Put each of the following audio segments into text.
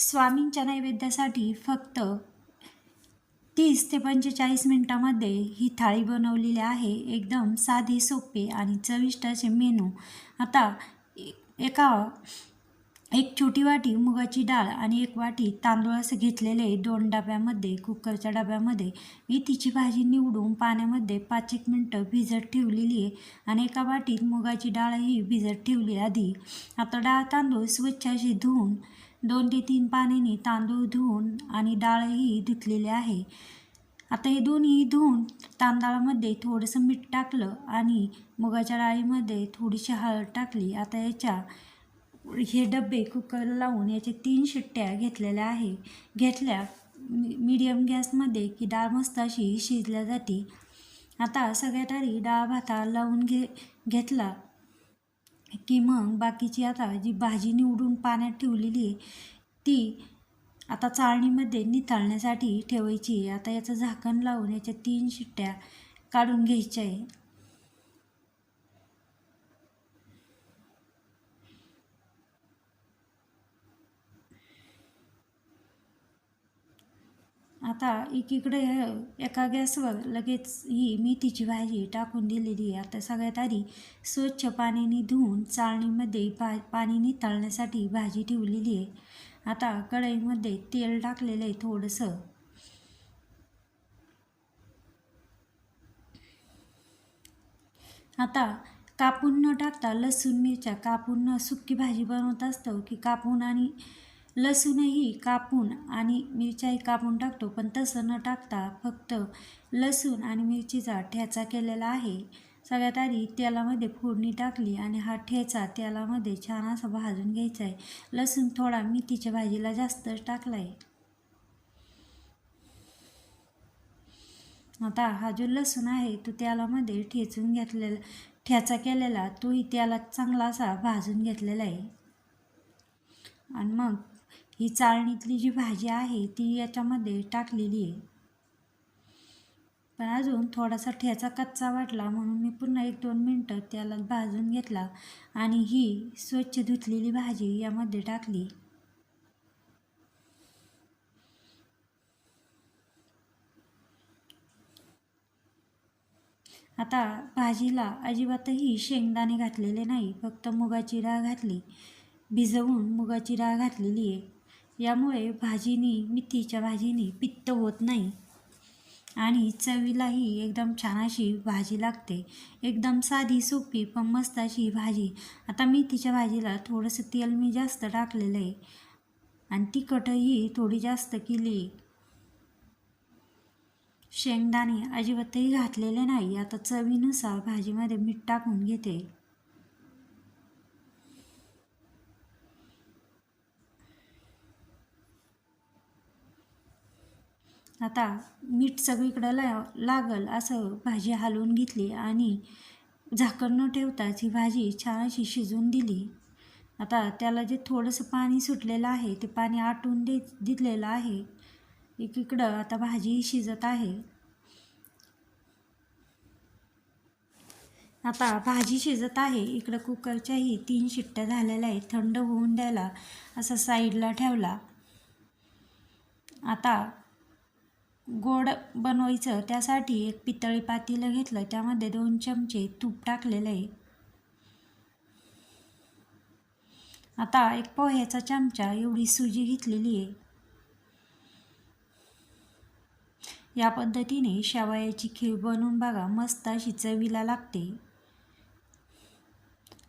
स्वामींच्या नैवेद्यासाठी फक्त 30 ते 45 मिनिटांमध्ये ही थाळी बनवलेली आहे. एकदम साधी, सोपी आणि चविष्ट असे मेनू. आता एक छोटी वाटी मुगाची डाळ आणि एक वाटी तांदूळ असं घेतलेले 2 डब्यामध्ये, कुकरच्या डब्यामध्ये मेथीची भाजी निवडून पाण्यामध्ये 5-1 मिनटं भिजत ठेवलेली आहे आणि एका वाटीत मुगाची डाळही भिजत ठेवली आधी. आता डाळ तांदूळ स्वच्छ असे धुवून 2 ते 3 पाण्याने तांदूळ धुवून आणि डाळही धुतलेली आहे. आता हे दोन्ही धुवून तांदळामध्ये थोडंसं मीठ टाकलं आणि मुगाच्या डाळीमध्ये थोडीशी हळद टाकली. आता हे डबे कुकर लावून याचे 3 शिट्ट्या घेतलेल्या आहे. मीडियम गॅसमध्ये की डाळ मस्त अशी शिजल्या जाते. आता सगळ्यात आधी डाळ भाता लावून घेतला की मग बाकीची आता जी भाजी निवडून पाण्यात ठेवलेली आहे ती आता चाळणीमध्ये निथळण्यासाठी ठेवायची. आता याचं झाकण लावून याच्या 3 शिट्ट्या काढून घ्यायच्या आहे. आता एकीकडे एका गॅसवर लगेच ही मेथीची भाजी टाकून दिलेली आहे. आता सगळ्यात आधी स्वच्छ पाण्याने धुवून चाळणीमध्ये पाणी निथळण्यासाठी भाजी ठेवलेली आहे. आता कढईमध्ये तेल टाकलेलं आहे थोडंसं. आता कापून न टाकता लसूण मिरच्या कापून सुकी भाजी बनवत असतो की कापून आणि लसूणही कापून आणि मिरच्याही कापून टाकतो, पण तसं न टाकता फक्त लसूण आणि मिरचीचा ठेचा केलेला आहे. सगळ्यात आधी तेलामध्ये फोडणी टाकली आणि हा ठेचा तेलामध्ये छान असा भाजून घ्यायचा आहे. लसूण थोडा मेथीच्या भाजीला जास्तच टाकला आहे. आता हा जो लसूण आहे तो तेलामध्ये ठेचून घेतलेला ठेचा केलेला तोही तेलात चांगला असा भाजून घेतलेला आहे. आणि मग ही चाळणीतली जी भाजी आहे ती याच्यामध्ये टाकलेली आहे. पण अजून थोडासा ठेचा कच्चा वाटला म्हणून मी पुन्हा 1-2 मिनटं त्याला भाजून घेतला आणि ही स्वच्छ धुतलेली भाजी यामध्ये टाकली. आता भाजीला अजिबातही शेंगदाणे घातलेले नाही, फक्त मुगाची डाळ घातली. भिजवून मुगाची डाळ घातलेली आहे. यामुळे मेथीच्या भाजीनी पित्त होत नाही आणि चवीलाही एकदम छान अशी भाजी लागते. एकदम साधी, सोपी पण मस्त अशी भाजी. आता मेथीच्या भाजीला थोडंसं तेल मी जास्त टाकलेलं आहे आणि तिखटही थोडी जास्त केली. शेंगदाणे अजिबातही घातलेले नाही. आता चवीनुसार भाजीमध्ये मीठ टाकून घेते. आता मीठ सगळीकडं लागल असं भाजी हलवून घेतली आणि झाकण न ठेवताच ही भाजी छान अशी शिजवून दिली. आता त्याला जे थोडंसं पाणी सुटलेलं आहे ते पाणी आटून दिलेलं आहे. एकीकडं आता भाजी शिजत आहे. आता भाजी शिजत आहे. इकडं कुकरच्याही 3 शिट्ट्या झालेल्या आहेत. थंड होऊन द्यायला असं साईडला ठेवला. आता गोड बनवायचं त्यासाठी एक पितळी पातेलं घेतलं, त्यामध्ये 2 चमचे तूप टाकलेलं आहे. आता एक पोह्याचा चमचा एवढी सुजी घेतलेली आहे. या पद्धतीने शेवयाची खीर बनवून बघा, मस्त अशी चवीला लागते.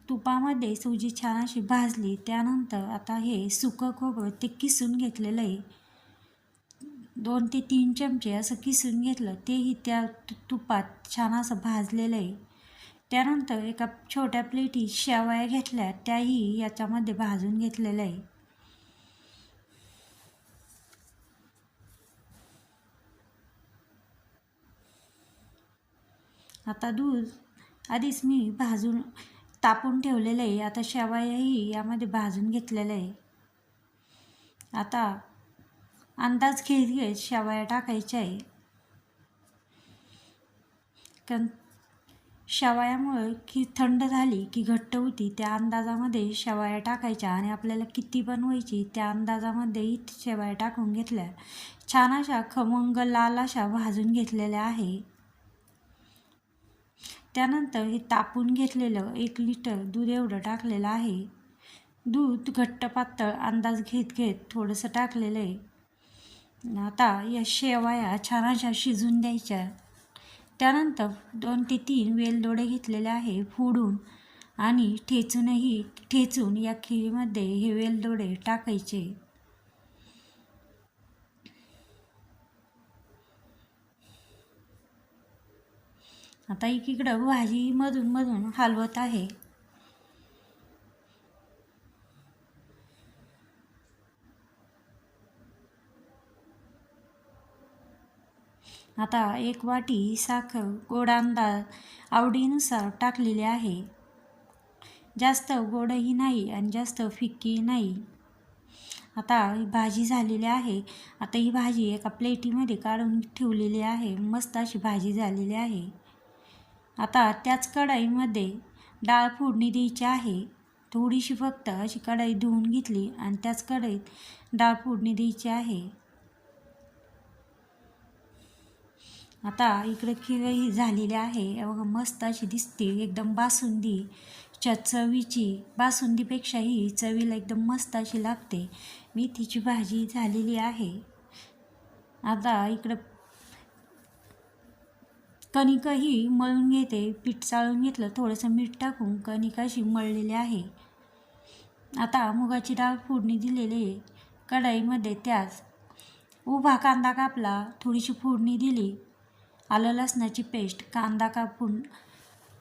तुपामध्ये सुजी छान अशी भाजली. त्यानंतर आता हे सुकं खोबरं ते किसून घेतलेलं आहे. 2 ते 3 चमचे असं किसून घेतलं. तेही त्या तुपात छान असं भाजलेलं आहे. त्यानंतर एका छोट्या प्लेटीत शेवया घेतल्या, त्याही याच्यामध्ये भाजून घेतलेल्या आहे. आता दूध आधीच मी तापून ठेवलेलं आहे. आता शेवयाही यामध्ये भाजून घेतलेलं आहे. आता अंदाज घेत शेवया टाकायच्या आहे. कारण शेवयामुळे की थंड झाली की घट्ट होती त्या अंदाजामध्ये शेवया टाकायच्या आणि आपल्याला किती बनवायची त्या अंदाजामध्ये शेवया टाकून घेतल्या. छान अशा खमंग लाल अशा भाजून घेतलेल्या आहे. त्यानंतर हे तापून घेतलेलं 1 लिटर दूध एवढं टाकलेलं आहे. दूध घट्ट पातळ अंदाज घेत घेत थोडंसं टाकलेलं आहे. आता या शेवया छान अशा शिजून द्यायच्या. त्यानंतर 2 ते 3 वेलदोडे घेतलेले आहे फोडून आणि ठेचून या खिरीमध्ये हे वेलदोडे टाकायचे. आता एकीकडं भाजी मधून मधून हलवत आहे. आता 1 वाटी साखर गोड अंदाज आवडीनुसार टाकलेली आहे. जास्त गोडही नाही आणि जास्त फिक्की नाही. आता ही भाजी झालेली आहे. आता ही भाजी एका प्लेटीमध्ये काढून ठेवलेली आहे. मस्त अशी भाजी झालेली आहे. आता त्याच कढईमध्ये डाळ फोडणी द्यायची आहे. थोडीशी फक्त अशी कढई धुवून घेतली आणि त्याच कढईत डाळ फोडणी द्यायची आहे. आता इकडे खीरही झालेली आहे. बघा मस्त अशी दिसते एकदम बासुंदीच्या चवीची. बासुंदीपेक्षाही चवीला एकदम मस्त अशी लागते. मेथीची भाजी झालेली आहे. आता इकडं कणिकही मळून घेते. पीठ चाळून घेतलं, थोडंसं मीठ टाकून कणिक अशी मळलेली आहे. आता मुगाची डाळ फोडणी दिलेली आहे. कढईमध्ये त्याच उभा कांदा कापला, थोडीशी फोडणी दिली, आलं लसणाची पेस्ट,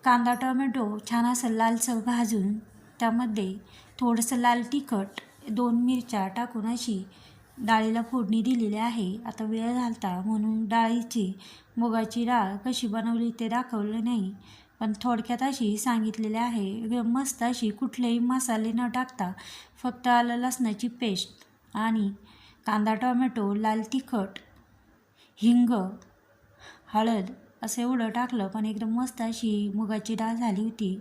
कांदा टोमॅटो छान असं लालसर भाजून त्यामध्ये थोडंसं लाल तिखट 2 मिरच्या टाकून अशी डाळीला फोडणी दिलेली आहे. आता वेळ झालता म्हणून मुगाची डाळ कशी बनवली ते दाखवलं नाही, पण थोडक्यात अशी सांगितलेली आहे. मस्त अशी कुठलेही मसाले न टाकता फक्त आलं लसणाची पेस्ट आणि कांदा टोमॅटो, लाल तिखट, हिंग, हळद असं एवढं टाकलं, पण एकदम मस्त अशी मुगाची डाळ झाली होती.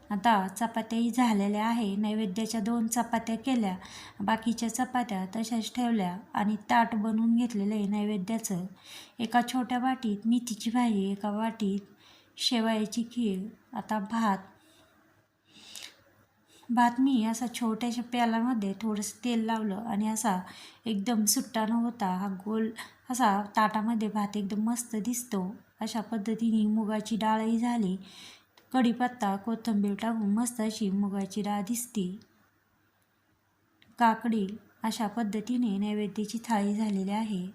आता चपात्याही झालेल्या आहे. नैवेद्याच्या 2 चपात्या केल्या, बाकीच्या चपात्या तशाच ठेवल्या आणि ताट बनवून घेतलेलं आहे नैवेद्याचं. एका छोट्या वाटीत मेथीची भाजी, एका वाटीत शेवयाची खीर. आता भात मी असा छोट्याशा प्यालामध्ये थोडंसं तेल लावलं आणि असा एकदम सुट्टा न होता हा गोल असा ताटामध्ये भात एकदम मस्त दिसतो. अशा पद्धतीने मुगाची डाळही झाली. कढीपत्ता, कोथिंबीर टाकून मस्त अशी मुगाची डाळ दिसते. काकडी अशा पद्धतीने नैवेद्याची थाळी झालेली आहे.